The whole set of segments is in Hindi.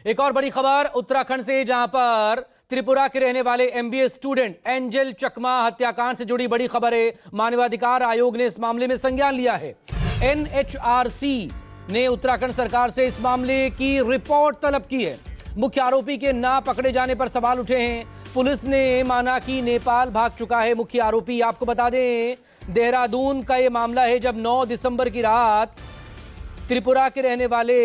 एक और बड़ी खबर उत्तराखंड से, जहां पर त्रिपुरा के रहने वाले एमबीए स्टूडेंट एंजल चकमा हत्याकांड से जुड़ी बड़ी खबर है। मानवाधिकार आयोग ने इस मामले में संज्ञान लिया है। एनएचआरसी ने उत्तराखंड सरकार से इस मामले की रिपोर्ट तलब की है। मुख्य आरोपी के ना पकड़े जाने पर सवाल उठे हैं। पुलिस ने माना कि नेपाल भाग चुका है मुख्य आरोपी। आपको बता दें, देहरादून का यह मामला है, जब 9 दिसंबर की रात त्रिपुरा के रहने वाले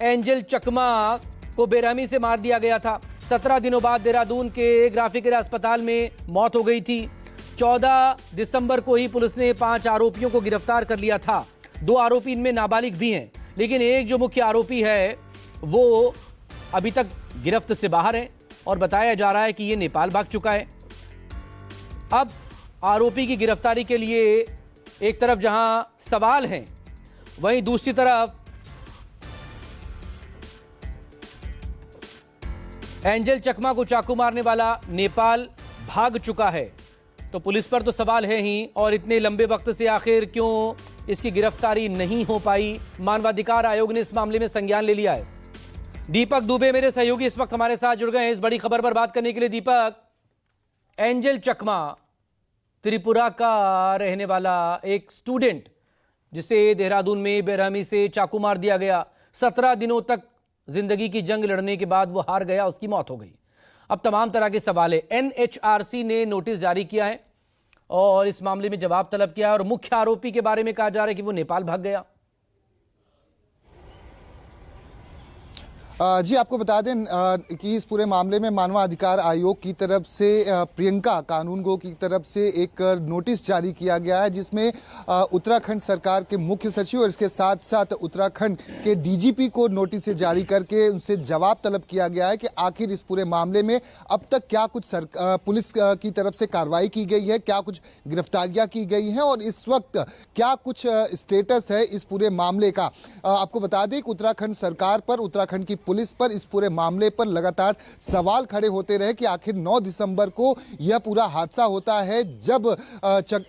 एंजल चकमा को बेरहमी से मार दिया गया था। 17 दिनों बाद देहरादून के ग्राफिक अस्पताल में मौत हो गई थी। 14 दिसंबर को ही पुलिस ने 5 आरोपियों को गिरफ्तार कर लिया था। 2 आरोपी इनमें नाबालिग भी हैं, लेकिन एक जो मुख्य आरोपी है वो अभी तक गिरफ्त से बाहर है और बताया जा रहा है कि ये नेपाल भाग चुका है। अब आरोपी की गिरफ्तारी के लिए एक तरफ जहां सवाल हैं, वहीं दूसरी तरफ एंजल चकमा को चाकू मारने वाला नेपाल भाग चुका है। तो पुलिस पर तो सवाल है ही, और इतने लंबे वक्त से आखिर क्यों इसकी गिरफ्तारी नहीं हो पाई। मानवाधिकार आयोग ने इस मामले में संज्ञान ले लिया है। दीपक दुबे मेरे सहयोगी इस वक्त हमारे साथ जुड़ गए हैं इस बड़ी खबर पर बात करने के लिए। दीपक, एंजल चकमा त्रिपुरा का रहने वाला एक स्टूडेंट जिसे देहरादून में बेरहमी से चाकू मार दिया गया, 17 दिनों तक जिंदगी की जंग लड़ने के बाद वो हार गया, उसकी मौत हो गई। अब तमाम तरह के सवाल है। एनएचआरसी ने नोटिस जारी किया है और इस मामले में जवाब तलब किया है, और मुख्य आरोपी के बारे में कहा जा रहा है कि वो नेपाल भाग गया। जी, आपको बता दें कि इस पूरे मामले में मानवाधिकार आयोग की तरफ से प्रियंका कानूनगो की तरफ से एक नोटिस जारी किया गया है, जिसमें उत्तराखंड सरकार के मुख्य सचिव और इसके साथ साथ उत्तराखंड के डीजीपी को नोटिस जारी करके उनसे जवाब तलब किया गया है कि आखिर इस पूरे मामले में अब तक क्या कुछ पुलिस की तरफ से कार्रवाई की गई है, क्या कुछ गिरफ्तारियां की गई हैं और इस वक्त क्या कुछ स्टेटस है इस पूरे मामले का। आपको बता दें कि उत्तराखंड सरकार पर, उत्तराखंड की पुलिस पर इस पूरे मामले पर लगातार सवाल खड़े होते रहे कि आखिर 9 दिसंबर को यह पूरा हादसा होता है, जब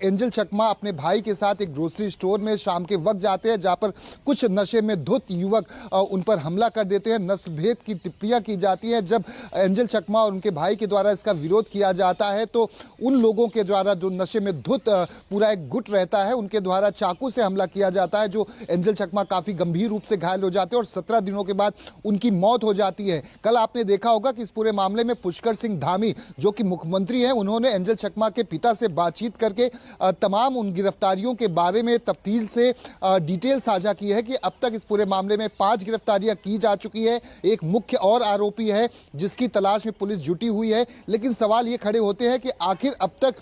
एंजल चकमा अपने भाई के साथ एक ग्रोसरी स्टोर में शाम के वक्त जाते हैं, जहां पर कुछ नशे में धुत युवक उन पर हमला कर देते हैं। नस्ल भेद की टिप्पणियां की जाती है। जब एंजल चकमा और उनके भाई के द्वारा इसका विरोध किया जाता है, तो उन लोगों के द्वारा जो नशे में धुत पूरा एक गुट रहता है, उनके द्वारा चाकू से हमला किया जाता है, जो एंजल चकमा काफी गंभीर रूप से घायल हो जाते हैं और 17 दिनों के बाद उनकी मौत हो जाती है। कल आपने देखा होगा कि इस पूरे मामले में पुष्कर सिंह धामी, जो कि मुख्यमंत्री हैं, उन्होंने एंजल चकमा के पिता से बातचीत करके तमाम उन गिरफ्तारियों के बारे में तफ्तील से डिटेल साझा की है कि अब तक इस पूरे मामले में 5 गिरफ्तारियां की जा चुकी है। एक मुख्य और आरोपी है जिसकी तलाश में पुलिस जुटी हुई है। लेकिन सवाल ये खड़े होते हैं कि आखिर अब तक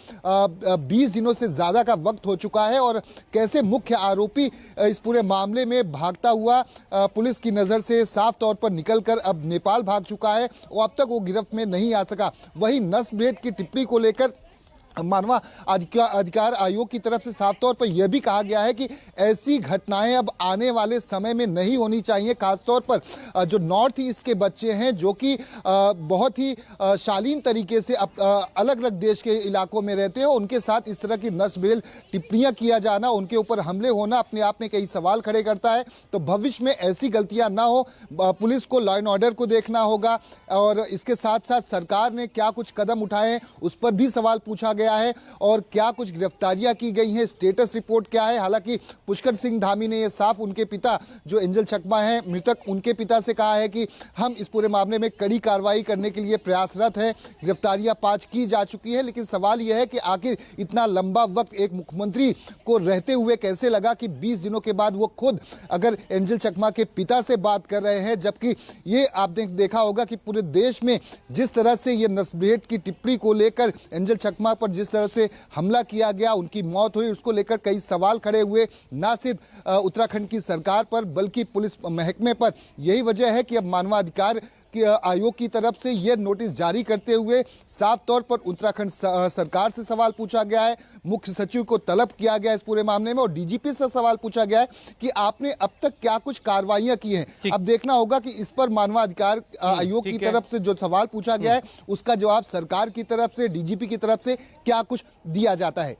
20 दिनों से ज्यादा का वक्त हो चुका है और कैसे मुख्य आरोपी इस पूरे मामले में भागता हुआ पुलिस की नजर से साफ तौर पर निकलकर अब नेपाल भाग चुका है और अब तक वो गिरफ्त में नहीं आ सका। वहीं नस्ल भेद की टिप्पणी को लेकर मानवाधिकार आयोग की तरफ से साफ तौर पर यह भी कहा गया है कि ऐसी घटनाएं अब आने वाले समय में नहीं होनी चाहिए। खासतौर पर जो नॉर्थ ईस्ट के बच्चे हैं, जो कि बहुत ही शालीन तरीके से अलग अलग देश के इलाकों में रहते हैं, उनके साथ इस तरह की नस्लभेद टिप्पणियां किया जाना, उनके ऊपर हमले होना अपने आप में कई सवाल खड़े करता है। तो भविष्य में ऐसी गलतियां ना हो, पुलिस को लॉ एंड ऑर्डर को देखना होगा और इसके साथ साथ सरकार ने क्या कुछ कदम उठाए हैं उस पर भी सवाल पूछा गया है और क्या कुछ गिरफ्तारियां की गई हैं, स्टेटस रिपोर्ट क्या है। हालांकि पुष्कर सिंह धामी ने यह साफ उनके पिता जो एंजल चकमा हैं मृतक, उनके पिता से कहा है कि हम इस पूरे मामले में कड़ी कार्रवाई करने के लिए प्रयासरत हैं। गिरफ्तारियां 5 की जा चुकी है, लेकिन सवाल यह है कि आखिर इतना लंबा वक्त एक मुख्यमंत्री को रहते हुए कैसे लगा कि 20 दिनों के बाद वो खुद अगर एंजल चकमा के पिता से बात कर रहे हैं, जबकि ये आपने देखा होगा कि पूरे देश में जिस तरह से ये नस्लभेद की टिप्पणी को लेकर एंजल चकमा पर जिस तरह से हमला किया गया, उनकी मौत हुई, उसको लेकर कई सवाल खड़े हुए, ना सिर्फ उत्तराखंड की सरकार पर बल्कि पुलिस महकमे पर। यही वजह है कि अब मानवाधिकार आयोग की तरफ से यह नोटिस जारी करते हुए साफ तौर पर उत्तराखंड सरकार से सवाल पूछा गया है। मुख्य सचिव को तलब किया गया इस पूरे मामले में और डीजीपी से सवाल पूछा गया है कि आपने अब तक क्या कुछ कार्रवाइयां की हैं। अब देखना होगा कि इस पर मानवाधिकार आयोग की तरफ से जो सवाल पूछा गया है उसका जवाब सरकार की तरफ से, डीजीपी की तरफ से क्या कुछ दिया जाता है।